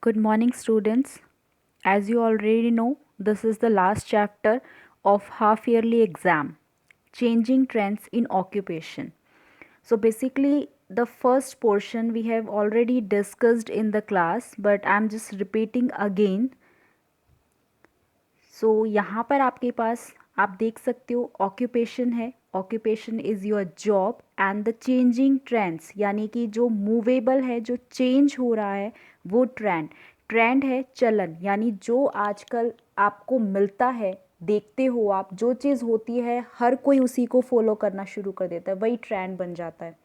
Good morning, students. As you already know, this is the last chapter of half yearly exam, Changing Trends in Occupation. So, basically, the first portion we have already discussed in the class, but I'm just repeating again. सो यहाँ पर आपके पास आप देख सकते हो occupation है. Occupation is your job and the changing trends, यानी कि जो मूवेबल है, जो चेंज हो रहा है वो ट्रेंड. ट्रेंड है चलन, यानी जो आजकल आपको मिलता है, देखते हो आप, जो चीज़ होती है हर कोई उसी को फॉलो करना शुरू कर देता है, वही ट्रेंड बन जाता है.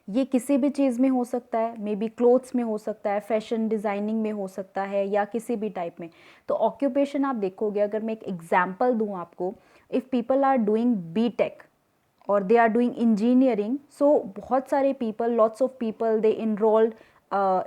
ये किसी भी चीज़ में हो सकता है, मे बी क्लोथ्स में हो सकता है, फैशन डिज़ाइनिंग में हो सकता है, या किसी भी टाइप में. तो ऑक्यूपेशन आप देखोगे, अगर मैं एक एग्जांपल दूं आपको, if people are doing B Tech और they are doing engineering, so बहुत सारे people, lots of people, they enrolled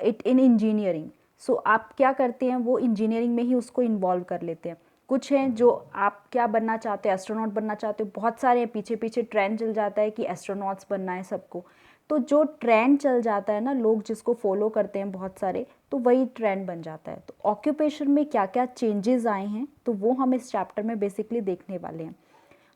it in engineering. So आप क्या करते हैं, वो इंजीनियरिंग में ही उसको इन्वॉल्व कर लेते हैं. कुछ हैं जो आप क्या बनना चाहते हो, एस्ट्रोनॉट बनना चाहते हो, बहुत सारे हैं, पीछे पीछे ट्रेंड चल जाता है कि एस्ट्रोनॉट्स बनना है सबको. तो जो ट्रेंड चल जाता है ना, लोग जिसको फॉलो करते हैं बहुत सारे, तो वही ट्रेंड बन जाता है. तो ऑक्यूपेशन में क्या क्या चेंजेस आए हैं, तो वो हम इस चैप्टर में बेसिकली देखने वाले हैं.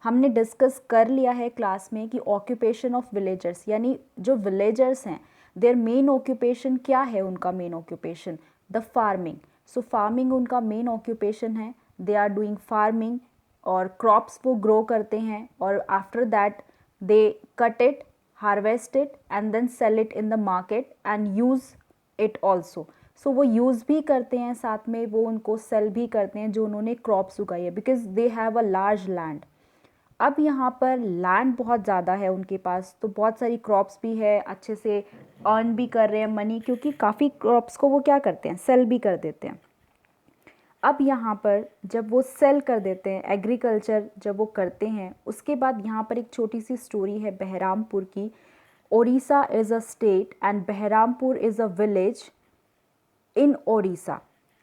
हमने डिस्कस कर लिया है क्लास में कि ऑक्यूपेशन ऑफ विलेजर्स, यानी जो विलेजर्स हैं, देयर मेन ऑक्यूपेशन क्या है, उनका main occupation the farming. So farming उनका मेन ऑक्यूपेशन है. दे आर डूइंग फार्मिंग, और क्रॉप्स वो ग्रो करते हैं, और after that they cut it, harvest it and then sell it in the market and use it also. So वो use भी करते हैं, साथ में वो उनको सेल भी करते हैं जो उन्होंने क्रॉप्स उगाई है, because they have a large land. अब यहाँ पर लैंड बहुत ज़्यादा है उनके पास, तो बहुत सारी क्रॉप्स भी है, अच्छे से अर्न भी कर रहे हैं मनी, क्योंकि काफ़ी क्रॉप्स को वो क्या करते हैं, सेल भी कर देते हैं. अब यहाँ पर जब वो सेल कर देते हैं, एग्रीकल्चर जब वो करते हैं, उसके बाद यहाँ पर एक छोटी सी स्टोरी है बहरामपुर की. Odisha is a state and Berhampur is a village in Odisha.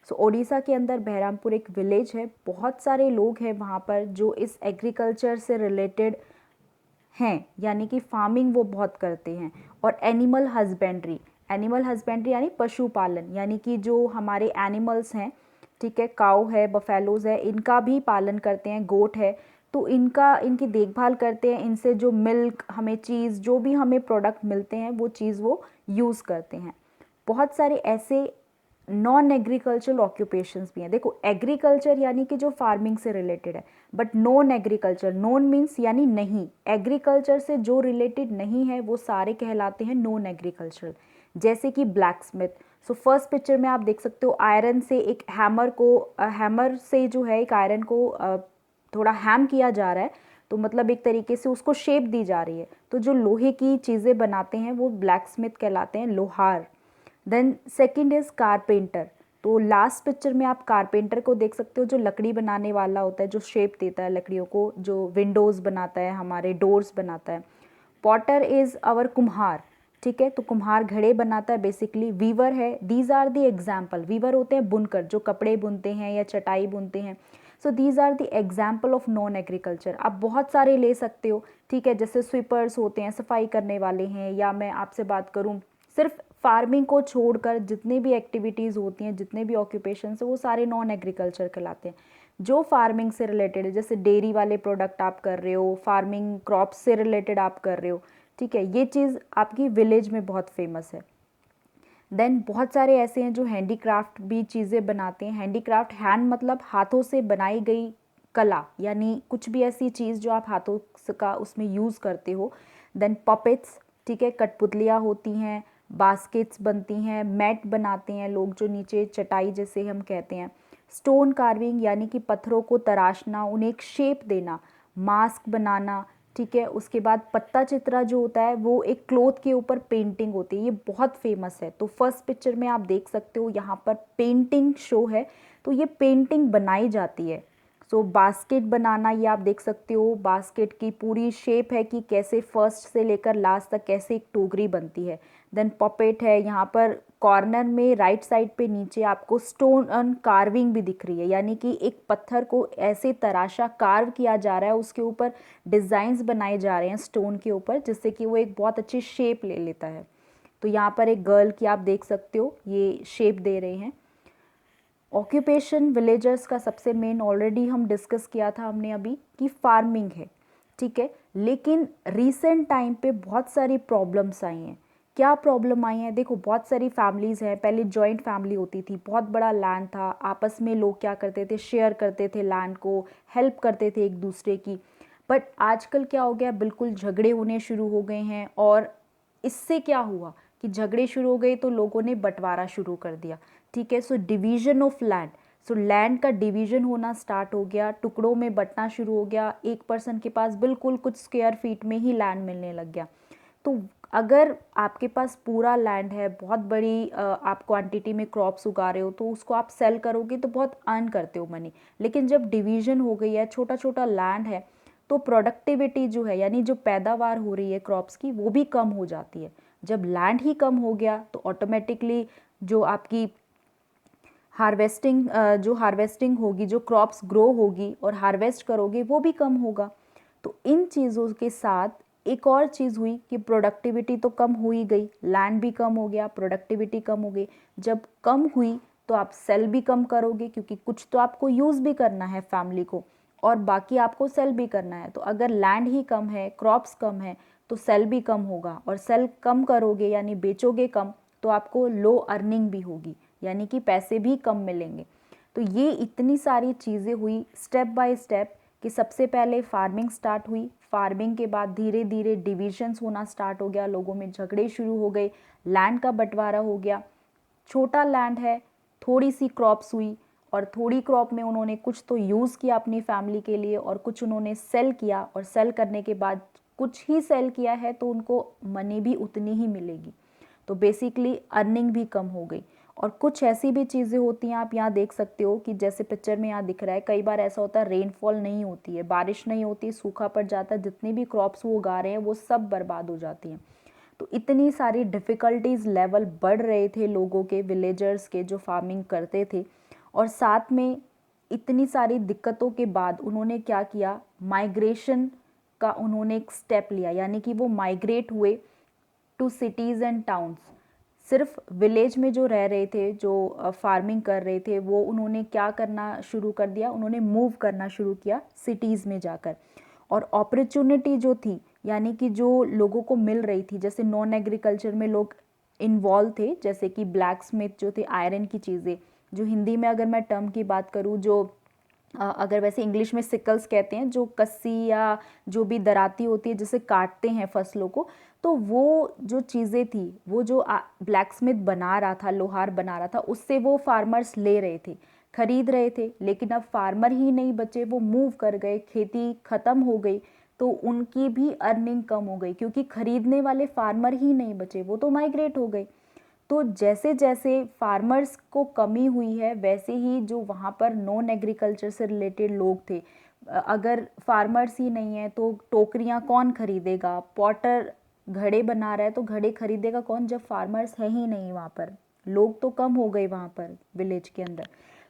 So Odisha के अंदर बहरामपुर एक विलेज है. बहुत सारे लोग हैं वहाँ पर जो इस एग्रीकल्चर से रिलेटेड हैं, यानी कि फार्मिंग वो बहुत करते हैं. और एनिमल हस्बेंड्री, एनिमल हस्बेंड्री यानी पशुपालन, यानी कि जो हमारे एनिमल्स हैं, ठीक है, काऊ है, बफेलोज़ है, इनका भी पालन करते हैं, गोट है, तो इनकी देखभाल करते हैं. इनसे जो मिल्क, हमें चीज़, जो भी हमें प्रोडक्ट मिलते हैं, वो चीज़ वो यूज़ करते हैं. बहुत सारे ऐसे नॉन एग्रीकल्चरल ऑक्यूपेशंस भी हैं. देखो, एग्रीकल्चर यानी कि जो फार्मिंग से रिलेटेड है, but non agriculture, non means यानी नहीं, एग्रीकल्चर से जो रिलेटेड नहीं है वो सारे कहलाते हैं नॉन एग्रीकल्चरल. जैसे कि black Smith. So first picture में आप देख सकते हो, आयरन से एक हैमर को, हैमर से जो है एक आयरन को थोड़ा हैम किया जा रहा है, तो मतलब एक तरीके से उसको शेप दी जा रही है. तो जो लोहे की चीज़ें बनाते हैं वो ब्लैक स्मिथ कहलाते हैं, लोहार. Then second is carpenter. तो लास्ट पिक्चर में आप कारपेंटर को देख सकते हो, जो लकड़ी बनाने वाला होता है, जो शेप देता है लकड़ियों को, जो विंडोज़ बनाता है, हमारे डोर्स बनाता है. पॉटर इज़ आवर कुम्हार, ठीक है, तो कुम्हार घड़े बनाता है बेसिकली. वीवर है, these are the example. Weaver होते हैं बुनकर, जो कपड़े बुनते हैं या चटाई बुनते हैं. So these are the example of non agriculture. आप बहुत सारे ले सकते हो, ठीक है, जैसे स्वीपर्स होते हैं, सफाई करने वाले हैं, या मैं आपसे बात करूँ, सिर्फ फार्मिंग को छोड़कर जितने भी एक्टिविटीज़ होती हैं, जितने भी ऑक्यूपेशंस हैं, वो सारे नॉन एग्रीकल्चर कहलाते हैं. जो फार्मिंग से रिलेटेड है, जैसे डेयरी वाले प्रोडक्ट आप कर रहे हो, फार्मिंग क्रॉप्स से रिलेटेड आप कर रहे हो, ठीक है, ये चीज़ आपकी विलेज में बहुत फेमस है. देन बहुत सारे ऐसे हैं जो हैंडीक्राफ्ट भी चीज़ें बनाते हैं. हैंडीक्राफ्ट, हैंड मतलब हाथों से बनाई गई कला, यानी कुछ भी ऐसी चीज़ जो आप हाथों का उसमें यूज़ करते हो. देन पपेट्स, ठीक है, कठपुतलियाँ होती हैं, बास्केट्स बनती हैं, मैट बनाते हैं लोग, जो नीचे चटाई जैसे हम कहते हैं. स्टोन कार्विंग, यानी कि पत्थरों को तराशना, उन्हें एक शेप देना, मास्क बनाना, ठीक है. उसके बाद पत्ता चित्रा जो होता है, वो एक क्लोथ के ऊपर पेंटिंग होती है, ये बहुत फेमस है. तो फर्स्ट पिक्चर में आप देख सकते हो, यहाँ पर पेंटिंग शो है, तो ये पेंटिंग बनाई जाती है. सो बास्केट बनाना, ये आप देख सकते हो, बास्केट की पूरी शेप है कि कैसे फर्स्ट से लेकर लास्ट तक कैसे एक टोकरी बनती है. देन पपेट है, यहाँ पर कॉर्नर में राइट साइड पे नीचे आपको स्टोन एंड कार्विंग भी दिख रही है, यानी कि एक पत्थर को ऐसे तराशा, कार्व किया जा रहा है, उसके ऊपर डिज़ाइंस बनाए जा रहे हैं स्टोन के ऊपर, जिससे कि वो एक बहुत अच्छी शेप ले लेता है. तो यहाँ पर एक गर्ल की आप देख सकते हो, ये शेप दे रहे हैं। ऑक्यूपेशन विलेजर्स का सबसे मेन ऑलरेडी हम डिस्कस किया था हमने अभी कि फार्मिंग है, ठीक है। लेकिन रीसेंट टाइम पे बहुत सारी प्रॉब्लम्स आई हैं। क्या प्रॉब्लम आई है? देखो, बहुत सारी फैमिलीज़ हैं। पहले जॉइंट फैमिली होती थी, बहुत बड़ा लैंड था, आपस में लोग क्या करते थे, शेयर करते थे लैंड को, हेल्प करते थे एक दूसरे की। बट आजकल क्या हो गया, बिल्कुल झगड़े होने शुरू हो गए हैं। और इससे क्या हुआ कि झगड़े शुरू हो गए तो लोगों ने बंटवारा शुरू कर दिया, ठीक है। So division of land, so land का डिवीजन होना स्टार्ट हो गया, टुकड़ों में बंटना शुरू हो गया। एक पर्सन के पास बिल्कुल कुछ स्क्वायर फीट में ही लैंड मिलने लग गया। तो अगर आपके पास पूरा लैंड है, बहुत बड़ी आप क्वांटिटी में क्रॉप्स उगा रहे हो, तो उसको आप सेल करोगे तो बहुत अर्न करते हो मनी। लेकिन जब डिवीजन हो गई है, छोटा छोटा लैंड है, तो प्रोडक्टिविटी जो है, यानी जो पैदावार हो रही है क्रॉप्स की, वो भी कम हो जाती है। जब लैंड ही कम हो गया तो ऑटोमेटिकली जो आपकी हार्वेस्टिंग होगी, जो क्रॉप्स ग्रो होगी और हार्वेस्ट करोगे, वो भी कम होगा। तो इन चीज़ों के साथ एक और चीज़ हुई कि प्रोडक्टिविटी तो कम हो ही गई, लैंड भी कम हो गया, प्रोडक्टिविटी कम हो गई। जब कम हुई तो आप सेल भी कम करोगे, क्योंकि कुछ तो आपको यूज़ भी करना है फैमिली को, और बाकी आपको सेल भी करना है। तो अगर लैंड ही कम है, क्रॉप्स कम है, तो सेल भी कम होगा, और सेल कम करोगे यानी बेचोगे कम, तो आपको लो अर्निंग भी होगी, यानी कि पैसे भी कम मिलेंगे। तो ये इतनी सारी चीज़ें हुई स्टेप बाय स्टेप, कि सबसे पहले फार्मिंग स्टार्ट हुई, फार्मिंग के बाद धीरे धीरे डिविजन्स होना स्टार्ट हो गया, लोगों में झगड़े शुरू हो गए, लैंड का बंटवारा हो गया। छोटा लैंड है, थोड़ी सी क्रॉप्स हुई, और थोड़ी क्रॉप में उन्होंने कुछ तो यूज़ किया अपनी फैमिली के लिए, और कुछ उन्होंने सेल किया, और सेल करने के बाद कुछ ही सेल किया है तो उनको मनी भी उतनी ही मिलेगी। तो बेसिकली अर्निंग भी कम हो गई। और कुछ ऐसी भी चीज़ें होती हैं, आप यहाँ देख सकते हो कि जैसे पिक्चर में यहाँ दिख रहा है, कई बार ऐसा होता है रेनफॉल नहीं होती है, बारिश नहीं होती, सूखा पड़ जाता है, जितनी भी क्रॉप्स वो उगा रहे हैं वो सब बर्बाद हो जाती हैं। तो इतनी सारी डिफ़िकल्टीज़ लेवल बढ़ रहे थे लोगों के, विलेजर्स के जो फार्मिंग करते थे। और साथ में इतनी सारी दिक्कतों के बाद उन्होंने क्या किया, माइग्रेशन का उन्होंने एक स्टेप लिया, यानी कि वो माइग्रेट हुए टू सिटीज़ एंड टाउन्स। सिर्फ विलेज में जो रह रहे थे, जो फार्मिंग कर रहे थे, वो उन्होंने क्या करना शुरू कर दिया, उन्होंने मूव करना शुरू किया सिटीज़ में जाकर। और अपॉर्चुनिटी जो थी, यानी कि जो लोगों को मिल रही थी, जैसे नॉन एग्रीकल्चर में लोग इन्वॉल्व थे, जैसे कि ब्लैक स्मिथ जो थे, आयरन की चीज़ें, जो हिंदी में अगर मैं टर्म की बात करूँ, जो अगर वैसे इंग्लिश में सिकल्स कहते हैं, जो कस्सी या जो भी दराती होती है जिसे काटते हैं फसलों को, तो वो जो चीज़ें थी, वो जो ब्लैक स्मिथ बना रहा था, लोहार बना रहा था, उससे वो फार्मर्स ले रहे थे, खरीद रहे थे। लेकिन अब फार्मर ही नहीं बचे, वो मूव कर गए, खेती ख़त्म हो गई, तो उनकी भी अर्निंग कम हो गई, क्योंकि खरीदने वाले फार्मर ही नहीं बचे, वो तो माइग्रेट हो गए। तो जैसे जैसे फार्मर्स को कमी हुई है, वैसे ही जो वहाँ पर नॉन एग्रीकल्चर से रिलेटेड लोग थे, अगर फार्मर्स ही नहीं है तो टोकरियाँ कौन खरीदेगा, पॉटर घड़े बना रहा है तो घड़े खरीदेगा कौन, जब फार्मर्स है ही नहीं वहाँ पर, लोग तो कम हो गए वहाँ पर विलेज के अंदर।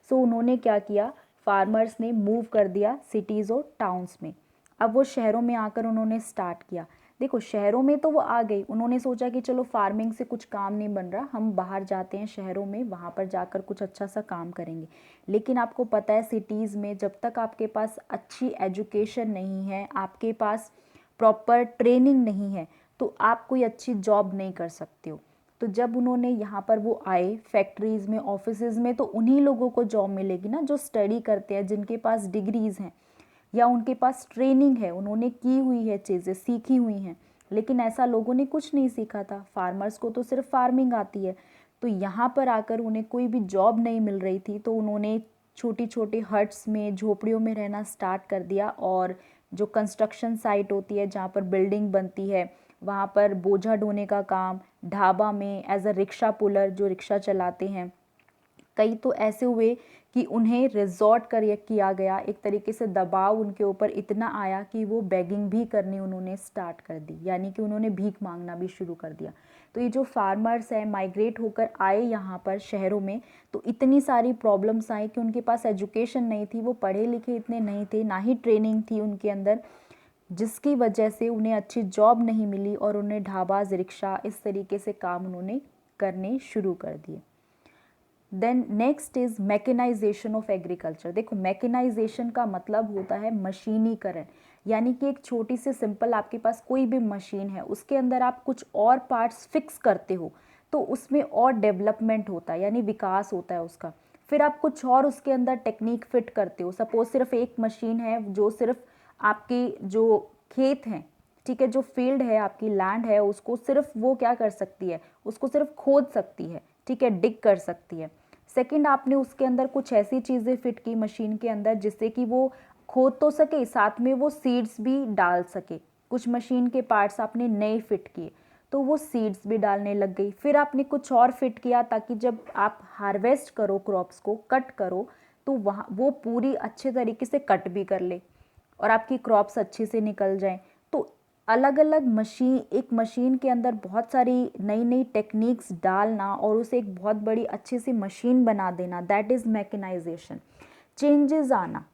सो उन्होंने क्या किया, फार्मर्स ने मूव कर दिया सिटीज़ और टाउन्स में। अब वो शहरों में आकर उन्होंने स्टार्ट किया। देखो, शहरों में तो वो आ गई, उन्होंने सोचा कि चलो फार्मिंग से कुछ काम नहीं बन रहा, हम बाहर जाते हैं शहरों में, वहाँ पर जाकर कुछ अच्छा सा काम करेंगे। लेकिन आपको पता है सिटीज़ में जब तक आपके पास अच्छी एजुकेशन नहीं है, आपके पास प्रॉपर ट्रेनिंग नहीं है, तो आप कोई अच्छी जॉब नहीं कर सकते हो। तो जब उन्होंने यहाँ पर वो आए फैक्ट्रीज़ में, ऑफिसेज़ में, तो उन्हीं लोगों को जॉब मिलेगी ना जो स्टडी करते हैं, जिनके पास डिग्रीज़ हैं या उनके पास ट्रेनिंग है, उन्होंने की हुई है, चीज़ें सीखी हुई हैं। लेकिन ऐसा लोगों ने कुछ नहीं सीखा था, फार्मर्स को तो सिर्फ फार्मिंग आती है। तो यहाँ पर आकर उन्हें कोई भी जॉब नहीं मिल रही थी, तो उन्होंने छोटी छोटी हट्स में, झोपड़ियों में रहना स्टार्ट कर दिया। और जो कंस्ट्रक्शन साइट होती है, जहाँ पर बिल्डिंग बनती है, वहाँ पर बोझा ढोने का काम, ढाबा में एज अ रिक्शा पुलर, जो रिक्शा चलाते हैं। कई तो ऐसे हुए कि उन्हें रिजॉर्ट कर किया गया, एक तरीके से दबाव उनके ऊपर इतना आया कि वो बेगिंग भी करनी उन्होंने स्टार्ट कर दी, यानी कि उन्होंने भीख मांगना भी शुरू कर दिया। तो ये जो फार्मर्स हैं, माइग्रेट होकर आए यहाँ पर शहरों में, तो इतनी सारी प्रॉब्लम्स आई कि उनके पास एजुकेशन नहीं थी, वो पढ़े लिखे इतने नहीं थे, ना ही ट्रेनिंग थी उनके अंदर। जिसकी वजह से उन्हें अच्छी जॉब नहीं मिली और उन्हें ढाबा, रिक्शा इस तरीके से काम उन्होंने करने शुरू कर दिए। Then next is mechanisation of agriculture. देखो, मैकेनाइजेशन का मतलब होता है मशीनीकरण, यानी कि एक छोटी सी सिंपल आपके पास कोई भी मशीन है, उसके अंदर आप कुछ और पार्ट्स फिक्स करते हो तो उसमें और डेवलपमेंट होता है, यानी विकास होता है उसका। फिर आप कुछ और उसके अंदर टेक्निक फिट करते हो। सपोज सिर्फ एक मशीन है जो सिर्फ आपकी जो खेत हैं, ठीक है, जो फील्ड है, आपकी लैंड है, उसको सिर्फ वो क्या कर सकती है, उसको सिर्फ खोद सकती है, ठीक है, डिग कर सकती है। सेकंड, आपने उसके अंदर कुछ ऐसी चीज़ें फिट की मशीन के अंदर जिससे कि वो खोद तो सके, साथ में वो सीड्स भी डाल सके। कुछ मशीन के पार्ट्स आपने नए फिट किए तो वो सीड्स भी डालने लग गई। फिर आपने कुछ और फिट किया ताकि जब आप हार्वेस्ट करो, क्रॉप्स को कट करो, तो वहाँ वो पूरी अच्छे तरीके से कट भी कर ले और आपकी क्रॉप्स अच्छे से निकल जाएं। तो अलग अलग मशीन, एक मशीन के अंदर बहुत सारी नई नई टेक्निक्स डालना और उसे एक बहुत बड़ी अच्छी सी मशीन बना देना, दैट इज़ मैकेनाइजेशन। चेंजेस आना,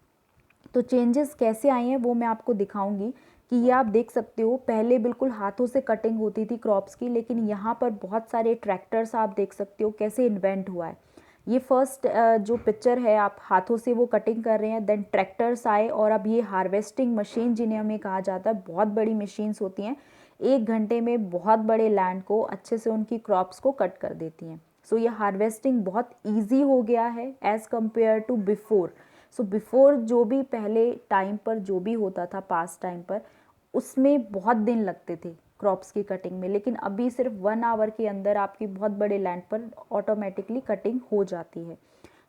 तो चेंजेस कैसे आए हैं वो मैं आपको दिखाऊंगी कि ये आप देख सकते हो। पहले बिल्कुल हाथों से कटिंग होती थी क्रॉप्स की, लेकिन यहाँ पर बहुत सारे ट्रैक्टर्स आप देख सकते हो कैसे इन्वेंट हुआ है। ये फर्स्ट जो पिक्चर है, आप हाथों से वो कटिंग कर रहे हैं, देन ट्रैक्टर्स आए और अब ये हार्वेस्टिंग मशीन जिन्हें हमें कहा जाता है, बहुत बड़ी मशीन्स होती हैं, 1 घंटे में बहुत बड़े लैंड को अच्छे से उनकी क्रॉप्स को कट कर देती हैं। सो ये हार्वेस्टिंग बहुत ईजी हो गया है as compare to before. So before जो भी पहले टाइम पर जो भी होता था, पास्ट टाइम पर, उसमें बहुत दिन लगते थे क्रॉप्स की कटिंग में, लेकिन अभी सिर्फ 1 आवर के अंदर आपकी बहुत बड़े लैंड पर ऑटोमेटिकली कटिंग हो जाती है।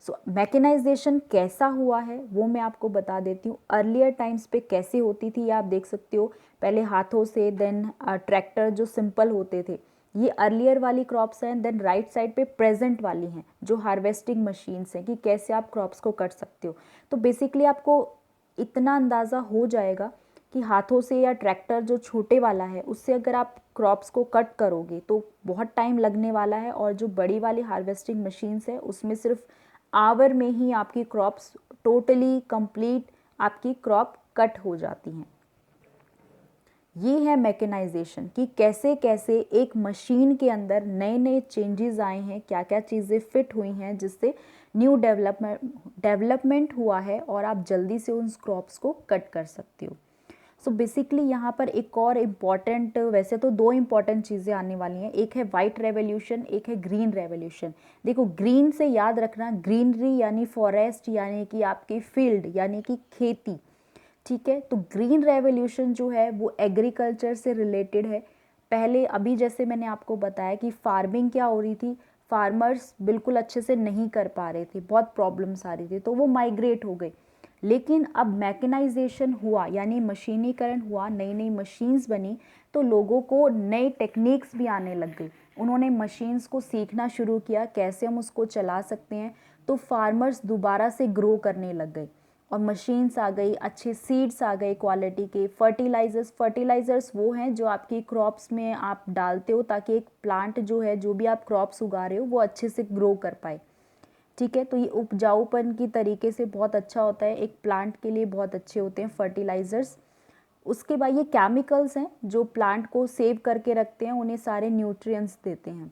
सो मैकेनाइजेशन कैसा हुआ है वो मैं आपको बता देती हूँ। अर्लियर टाइम्स पे कैसे होती थी ये आप देख सकते हो, पहले हाथों से, देन ट्रैक्टर जो सिंपल होते थे, ये अर्लियर वाली क्रॉप्स हैं। देन राइट साइड पे प्रेजेंट वाली हैं जो हार्वेस्टिंग मशीन्स हैं कि कैसे आप क्रॉप्स को कट सकते हो। तो बेसिकली आपको इतना अंदाज़ा हो जाएगा कि हाथों से या ट्रैक्टर जो छोटे वाला है उससे अगर आप क्रॉप्स को कट करोगे तो बहुत टाइम लगने वाला है, और जो बड़ी वाली हार्वेस्टिंग मशीन्स है उसमें सिर्फ आवर में ही आपकी क्रॉप्स टोटली कंप्लीट आपकी क्रॉप कट हो जाती हैं। ये है मैकेनाइजेशन कि कैसे कैसे एक मशीन के अंदर नए नए चेंजेस आए हैं, क्या क्या चीज़ें फिट हुई हैं जिससे न्यू डेवलपमेंट हुआ है और आप जल्दी से उन क्रॉप्स को कट कर सकते हो। सो बेसिकली यहाँ पर एक और इम्पॉर्टेंट, वैसे तो 2 इम्पॉर्टेंट चीज़ें आने वाली हैं, एक है वाइट रेवोल्यूशन, एक है ग्रीन रेवोल्यूशन। देखो, ग्रीन से याद रखना, ग्रीनरी यानी फॉरेस्ट, यानी कि आपकी फील्ड, यानी कि खेती, ठीक है। तो ग्रीन रेवोल्यूशन जो है वो एग्रीकल्चर से रिलेटेड है। पहले अभी जैसे मैंने आपको बताया कि फार्मिंग क्या हो रही थी, फार्मर्स बिल्कुल अच्छे से नहीं कर पा रहे थे, बहुत प्रॉब्लम्स आ रही थी, तो वो माइग्रेट हो गए। लेकिन अब मैकेनाइजेशन हुआ, यानी मशीनीकरण हुआ, नई नई मशीन्स बनी, तो लोगों को नए टेक्निक्स भी आने लग गई। उन्होंने मशीन्स को सीखना शुरू किया कैसे हम उसको चला सकते हैं, तो फार्मर्स दोबारा से ग्रो करने लग गए और मशीन्स आ गई, अच्छे सीड्स आ गए क्वालिटी के। फर्टिलाइज़र्स वो हैं जो आपकी क्रॉप्स में आप डालते हो ताकि एक प्लांट जो है, जो भी आप क्रॉप्स उगा रहे हो, वो अच्छे से ग्रो कर पाए, ठीक है। तो ये उपजाऊपन की तरीके से बहुत अच्छा होता है, एक प्लांट के लिए बहुत अच्छे होते हैं फर्टिलाइज़र्स। उसके बाद ये केमिकल्स हैं जो प्लांट को सेव करके रखते हैं, उन्हें सारे न्यूट्रिएंट्स देते हैं।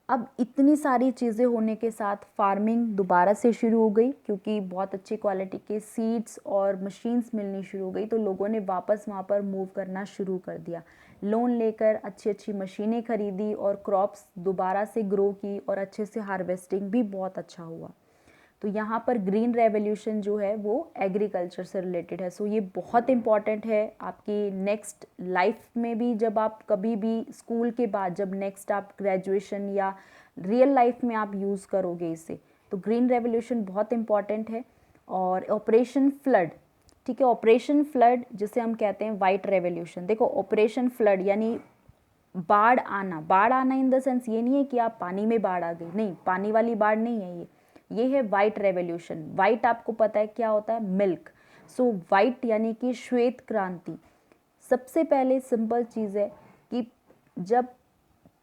अब इतनी सारी चीज़ें होने के साथ फार्मिंग दोबारा से शुरू हो गई, क्योंकि बहुत अच्छी क्वालिटी के सीड्स और मशीन्स मिलनी शुरू हो गई, तो लोगों ने वापस वहाँ पर मूव करना शुरू कर दिया। लोन लेकर अच्छी अच्छी मशीनें खरीदी और क्रॉप्स दोबारा से ग्रो की और अच्छे से हार्वेस्टिंग भी बहुत अच्छा हुआ। तो यहाँ पर ग्रीन रेवोल्यूशन जो है वो एग्रीकल्चर से रिलेटेड है। सो ये बहुत इंपॉर्टेंट है आपकी नेक्स्ट लाइफ में भी, जब आप कभी भी स्कूल के बाद जब नेक्स्ट आप ग्रेजुएशन या रियल लाइफ में आप यूज़ करोगे इसे, तो ग्रीन रेवोल्यूशन बहुत इंपॉर्टेंट है। और ऑपरेशन फ्लड, ठीक है, ऑपरेशन फ्लड जिसे हम कहते हैं वाइट रेवोल्यूशन। देखो, ऑपरेशन फ्लड यानी बाढ़ आना, बाढ़ आना इन द सेंस ये नहीं है कि आप पानी में बाढ़ आ गई, नहीं, पानी वाली बाढ़ नहीं है ये है वाइट रेवोल्यूशन। वाइट आपको पता है क्या होता है, मिल्क। सो वाइट यानी कि श्वेत क्रांति। सबसे पहले सिंपल चीज़ है कि जब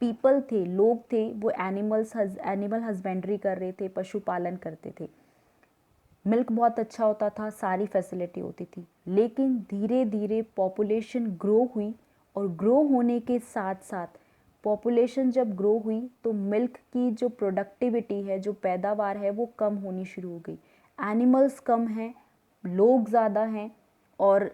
पीपल थे, लोग थे, वो एनिमल हस्बेंड्री कर रहे थे, पशुपालन करते थे, मिल्क बहुत अच्छा होता था, सारी फैसिलिटी होती थी, लेकिन धीरे धीरे पॉपुलेशन ग्रो हुई और ग्रो होने के साथ साथ पॉपुलेशन जब ग्रो हुई तो मिल्क की जो प्रोडक्टिविटी है, जो पैदावार है, वो कम होनी शुरू हो गई। एनिमल्स कम हैं, लोग ज़्यादा हैं और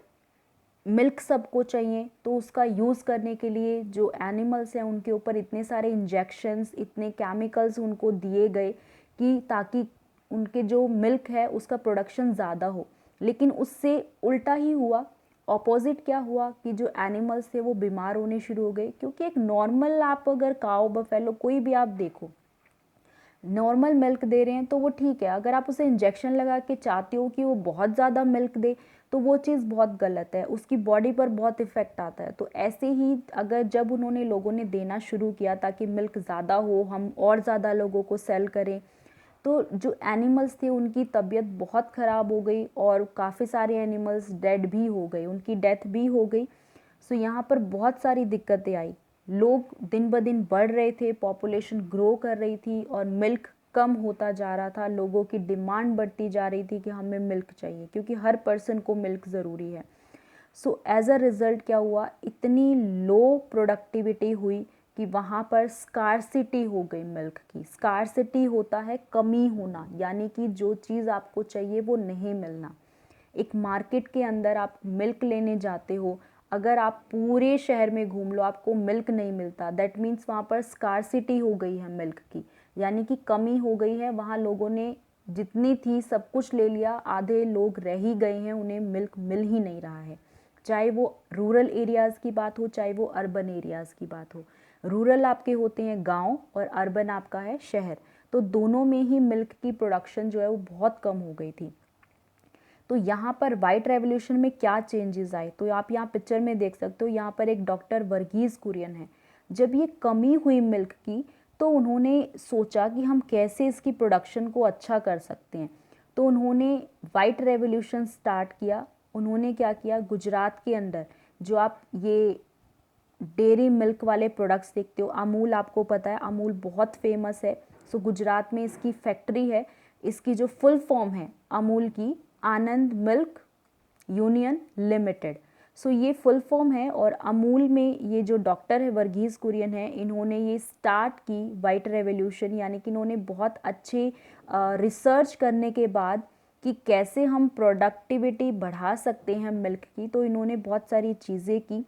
मिल्क सबको चाहिए, तो उसका यूज़ करने के लिए जो एनिमल्स हैं उनके ऊपर इतने सारे इंजेक्शंस, इतने केमिकल्स उनको दिए गए कि ताकि उनके जो मिल्क है उसका प्रोडक्शन ज़्यादा हो। लेकिन उससे उल्टा ही हुआ, ऑपोजिट क्या हुआ कि जो एनिमल्स थे वो बीमार होने शुरू हो गए। क्योंकि एक नॉर्मल, आप अगर काऊ, बफेलो, कोई भी आप देखो, नॉर्मल मिल्क दे रहे हैं तो वो ठीक है। अगर आप उसे इंजेक्शन लगा के चाहते हो कि वो बहुत ज़्यादा मिल्क दे तो वो चीज़ बहुत गलत है, उसकी बॉडी पर बहुत इफ़ेक्ट आता है। तो ऐसे ही अगर जब उन्होंने लोगों ने देना शुरू किया ताकि मिल्क ज़्यादा हो, हम और ज़्यादा लोगों को सेल करें, तो जो एनिमल्स थे उनकी तबीयत बहुत ख़राब हो गई और काफ़ी सारे एनिमल्स डेड भी हो गए, उनकी डेथ भी हो गई। सो यहाँ पर बहुत सारी दिक्कतें आई, लोग दिन ब दिन बढ़ रहे थे, पॉपुलेशन ग्रो कर रही थी और मिल्क कम होता जा रहा था, लोगों की डिमांड बढ़ती जा रही थी कि हमें मिल्क चाहिए, क्योंकि हर पर्सन को मिल्क ज़रूरी है। सो एज अ रिज़ल्ट क्या हुआ, इतनी लो प्रोडक्टिविटी हुई कि वहाँ पर स्कार्सिटी हो गई मिल्क की। स्कार्सिटी होता है कमी होना, यानी कि जो चीज़ आपको चाहिए वो नहीं मिलना। एक मार्केट के अंदर आप मिल्क लेने जाते हो, अगर आप पूरे शहर में घूम लो आपको मिल्क नहीं मिलता, दैट मीन्स वहाँ पर स्कार्सिटी हो गई है मिल्क की, यानी कि कमी हो गई है। वहाँ लोगों ने जितनी थी सब कुछ ले लिया, आधे लोग रह ही गए हैं, उन्हें मिल्क मिल ही नहीं रहा है। चाहे वो रूरल एरियाज़ की बात हो, चाहे वो अर्बन एरियाज़ की बात हो। रूरल आपके होते हैं गांव और अर्बन आपका है शहर, तो दोनों में ही मिल्क की प्रोडक्शन जो है वो बहुत कम हो गई थी। तो यहाँ पर वाइट रेवोल्यूशन में क्या चेंजेस आए, तो आप यहाँ पिक्चर में देख सकते हो, यहाँ पर एक डॉक्टर वर्गीज़ कुरियन है। जब ये कमी हुई मिल्क की तो उन्होंने सोचा कि हम कैसे इसकी प्रोडक्शन को अच्छा कर सकते हैं, तो उन्होंने वाइट रेवोल्यूशन स्टार्ट किया। उन्होंने क्या किया, गुजरात के अंदर जो आप ये डेयरी मिल्क वाले प्रोडक्ट्स देखते हो, अमूल, आपको पता है अमूल बहुत फेमस है। सो गुजरात में इसकी फैक्ट्री है, इसकी जो फुल फॉर्म है अमूल की, आनंद मिल्क यूनियन लिमिटेड। सो ये फुल फॉर्म है और अमूल में ये जो डॉक्टर है वर्गीज़ कुरियन है, इन्होंने ये स्टार्ट की वाइट रेवोल्यूशन, यानी कि इन्होंने बहुत अच्छे रिसर्च करने के बाद कि कैसे हम प्रोडक्टिविटी बढ़ा सकते हैं मिल्क की, तो इन्होंने बहुत सारी चीज़ें की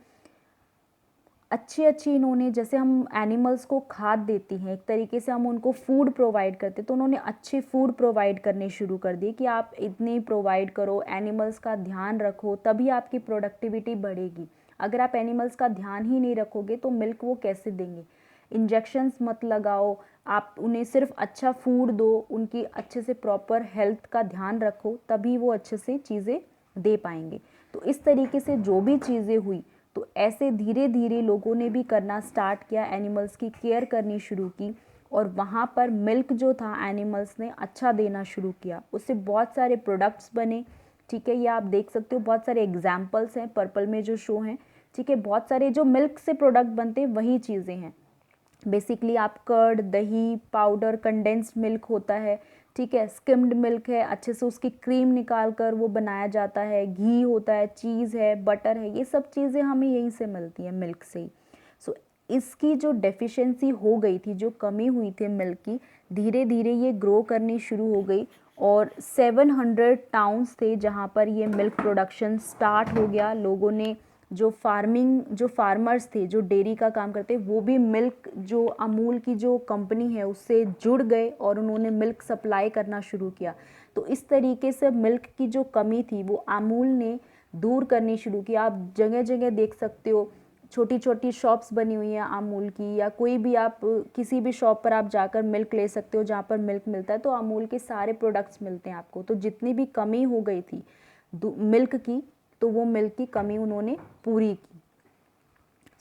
अच्छी अच्छी। इन्होंने, जैसे हम एनिमल्स को खाद देती हैं, एक तरीके से हम उनको फूड प्रोवाइड करते, तो उन्होंने अच्छे फूड प्रोवाइड करने शुरू कर दिए कि आप इतने प्रोवाइड करो, एनिमल्स का ध्यान रखो, तभी आपकी प्रोडक्टिविटी बढ़ेगी। अगर आप एनिमल्स का ध्यान ही नहीं रखोगे तो मिल्क वो कैसे देंगे। इंजेक्शंस मत लगाओ, आप उन्हें सिर्फ अच्छा फूड दो, उनकी अच्छे से प्रॉपर हेल्थ का ध्यान रखो, तभी वो अच्छे से चीज़ें दे पाएंगे। तो इस तरीके से जो भी चीज़ें हुई, तो ऐसे धीरे धीरे लोगों ने भी करना स्टार्ट किया, एनिमल्स की केयर करनी शुरू की और वहाँ पर मिल्क जो था एनिमल्स ने अच्छा देना शुरू किया, उससे बहुत सारे प्रोडक्ट्स बने। ठीक है, ये आप देख सकते हो, बहुत सारे एग्जाम्पल्स हैं पर्पल में जो शो हैं। ठीक है, बहुत सारे जो मिल्क से प्रोडक्ट बनते हैं वही चीज़ें हैं। बेसिकली आप कर्ड, दही पाउडर, कंडेंस्ड मिल्क होता है, ठीक है, स्किम्ड मिल्क है, अच्छे से उसकी क्रीम निकाल कर वो बनाया जाता है, घी होता है, चीज़ है, बटर है, ये सब चीज़ें हमें यहीं से मिलती हैं, मिल्क से ही। सो इसकी जो डेफिशिएंसी हो गई थी, जो कमी हुई थी मिल्क की, धीरे धीरे ये ग्रो करनी शुरू हो गई और 700 टाउन्स थे जहाँ पर ये मिल्क प्रोडक्शन स्टार्ट हो गया। लोगों ने, जो फार्मर्स थे, जो डेयरी का काम करते, वो भी मिल्क, जो अमूल की जो कंपनी है उससे जुड़ गए और उन्होंने मिल्क सप्लाई करना शुरू किया। तो इस तरीके से मिल्क की जो कमी थी वो अमूल ने दूर करनी शुरू की। आप जगह जगह देख सकते हो, छोटी छोटी शॉप्स बनी हुई हैं अमूल की, या कोई भी आप किसी भी शॉप पर आप जाकर मिल्क ले सकते हो जहाँ पर मिल्क मिलता है, तो अमूल के सारे प्रोडक्ट्स मिलते हैं आपको। तो जितनी भी कमी हो गई थी मिल्क की, तो वो मिल्क की कमी उन्होंने पूरी की।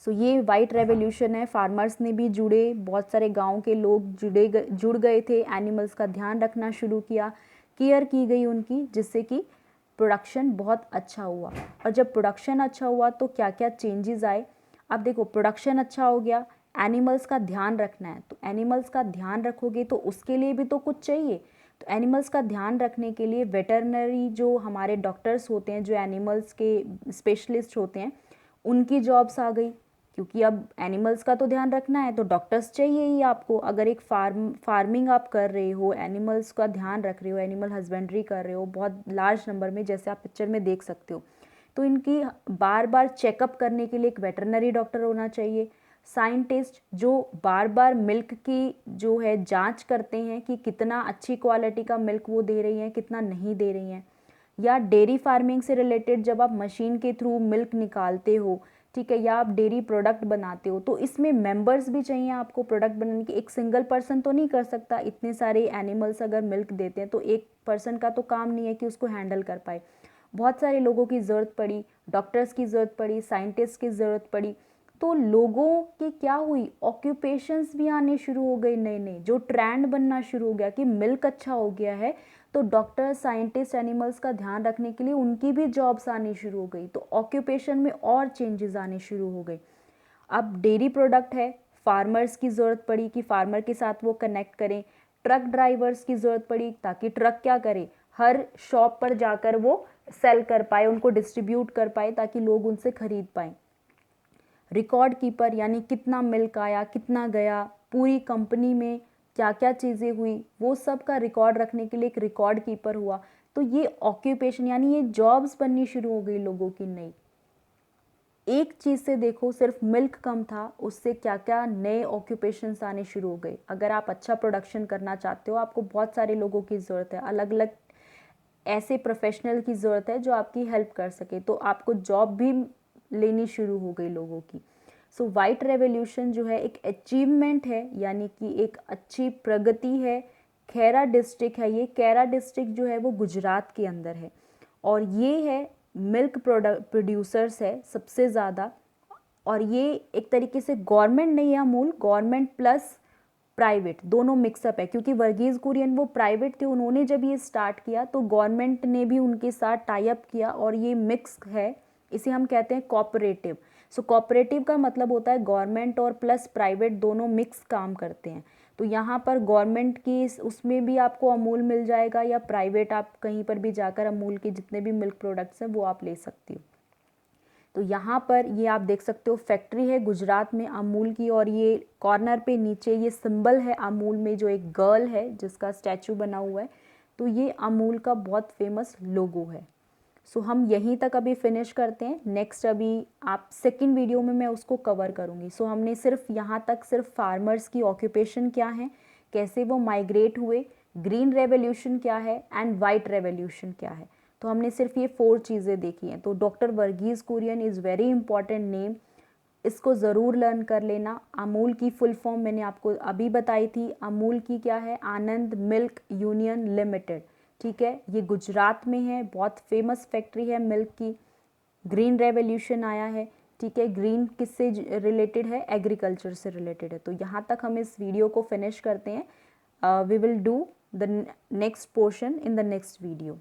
सो ये वाइट रेवोल्यूशन है, फार्मर्स ने भी जुड़े, बहुत सारे गांव के लोग जुड़ गए थे, एनिमल्स का ध्यान रखना शुरू किया, केयर की गई उनकी, जिससे कि प्रोडक्शन बहुत अच्छा हुआ। और जब प्रोडक्शन अच्छा हुआ तो क्या क्या चेंजेस आए। अब देखो, प्रोडक्शन अच्छा हो गया, एनिमल्स का ध्यान रखना है, तो एनिमल्स का ध्यान रखोगे तो उसके लिए भी तो कुछ चाहिए। तो तो एनिमल्स का ध्यान रखने के लिए वेटरनरी जो हमारे डॉक्टर्स होते हैं, जो एनिमल्स के स्पेशलिस्ट होते हैं, उनकी जॉब्स आ गई, क्योंकि अब एनिमल्स का तो ध्यान रखना है तो डॉक्टर्स चाहिए ही आपको। अगर एक फार्मिंग आप कर रहे हो, एनिमल्स का ध्यान रख रहे हो, एनिमल हस्बेंड्री कर रहे हो बहुत लार्ज नंबर में, जैसे आप पिक्चर में देख सकते हो, तो इनकी बार बार चेकअप करने के लिए एक वेटरनरी डॉक्टर होना चाहिए। साइंटिस्ट जो बार बार मिल्क की जो है जांच करते हैं कि कितना अच्छी क्वालिटी का मिल्क वो दे रही हैं, कितना नहीं दे रही हैं। या डेयरी फार्मिंग से रिलेटेड जब आप मशीन के थ्रू मिल्क निकालते हो, ठीक है, या आप डेयरी प्रोडक्ट बनाते हो, तो इसमें मेंबर्स भी चाहिए आपको प्रोडक्ट बनाने की। एक सिंगल पर्सन तो नहीं कर सकता, इतने सारे एनिमल्स अगर मिल्क देते हैं तो एक पर्सन का तो काम नहीं है कि उसको हैंडल कर पाए। बहुत सारे लोगों की ज़रूरत पड़ी, डॉक्टर्स की ज़रूरत पड़ी, साइंटिस्ट की ज़रूरत पड़ी। तो लोगों की क्या हुई, ऑक्यूपेशंस भी आने शुरू हो गए नए नए, जो ट्रेंड बनना शुरू हो गया कि मिल्क अच्छा हो गया है तो डॉक्टर, साइंटिस्ट एनिमल्स का ध्यान रखने के लिए उनकी भी जॉब्स आनी शुरू हो गई। तो ऑक्यूपेशन में और चेंजेस आने शुरू हो गए। अब डेयरी प्रोडक्ट है, फार्मर्स की ज़रूरत पड़ी कि फार्मर के साथ वो कनेक्ट करें। ट्रक ड्राइवर्स की ज़रूरत पड़ी ताकि ट्रक क्या करे, हर शॉप पर जाकर वो सेल कर पाए, उनको डिस्ट्रीब्यूट कर पाए ताकि लोग उनसे खरीद पाएँ। रिकॉर्ड कीपर यानी कितना मिल्क आया, कितना गया, पूरी कंपनी में क्या क्या चीज़ें हुई, वो सब का रिकॉर्ड रखने के लिए एक रिकॉर्ड कीपर हुआ। तो ये ऑक्यूपेशन यानी ये जॉब्स बननी शुरू हो गई लोगों की नई। एक चीज़ से देखो, सिर्फ मिल्क कम था, उससे क्या क्या नए ऑक्यूपेशंस आने शुरू हो गए। अगर आप अच्छा प्रोडक्शन करना चाहते हो, आपको बहुत सारे लोगों की ज़रूरत है, अलग अलग ऐसे प्रोफेशनल की ज़रूरत है जो आपकी हेल्प कर सके, तो आपको जॉब भी लेनी शुरू हो गई लोगों की। सो वाइट रेवोल्यूशन जो है एक अचीवमेंट है, यानी कि एक अच्छी प्रगति है। खेरा डिस्ट्रिक्ट है ये, कैरा डिस्ट्रिक्ट जो है वो गुजरात के अंदर है, और ये है मिल्क प्रोड्यूसर्स है सबसे ज़्यादा। और ये एक तरीके से गवर्नमेंट नहीं है अमूल, गवर्नमेंट प्लस प्राइवेट दोनों मिक्सअप है, क्योंकि वर्गीज़ कुरियन वो प्राइवेट थे, उन्होंने जब ये स्टार्ट किया तो गवर्नमेंट ने भी उनके साथ टाई अप किया, और ये मिक्स है, इसे हम कहते हैं कोऑपरेटिव। सो कोऑपरेटिव का मतलब होता है गवर्नमेंट और प्लस प्राइवेट दोनों मिक्स काम करते हैं। तो यहाँ पर गवर्नमेंट की उसमें भी आपको अमूल मिल जाएगा, या प्राइवेट आप कहीं पर भी जाकर अमूल के जितने भी मिल्क प्रोडक्ट्स हैं वो आप ले सकती हो। तो यहाँ पर ये आप देख सकते हो फैक्ट्री है गुजरात में अमूल की, और ये कॉर्नर पे नीचे ये सिंबल है अमूल में, जो एक गर्ल है जिसका स्टैचू बना हुआ है। तो ये अमूल का बहुत फेमस लोगो है। सो हम यहीं तक अभी फिनिश करते हैं। नेक्स्ट अभी आप सेकंड वीडियो में मैं उसको कवर करूँगी। सो हमने सिर्फ यहाँ तक सिर्फ फार्मर्स की ऑक्यूपेशन क्या है, कैसे वो माइग्रेट हुए, ग्रीन रेवोल्यूशन क्या है एंड वाइट रेवोल्यूशन क्या है। तो हमने सिर्फ ये 4 चीज़ें देखी हैं। तो doctor Varghese Kurien is very important name, इसको ज़रूर लर्न कर लेना। अमूल की फुल फॉर्म मैंने आपको अभी बताई थी, अमूल की क्या है, आनंद मिल्क यूनियन लिमिटेड, ठीक है। ये गुजरात में है, बहुत फेमस फैक्ट्री है मिल्क की। ग्रीन रेवोल्यूशन आया है, ठीक है। ग्रीन किससे रिलेटेड है, एग्रीकल्चर से रिलेटेड है। तो यहाँ तक हम इस वीडियो को फिनिश करते हैं। We will do the next portion in the next video.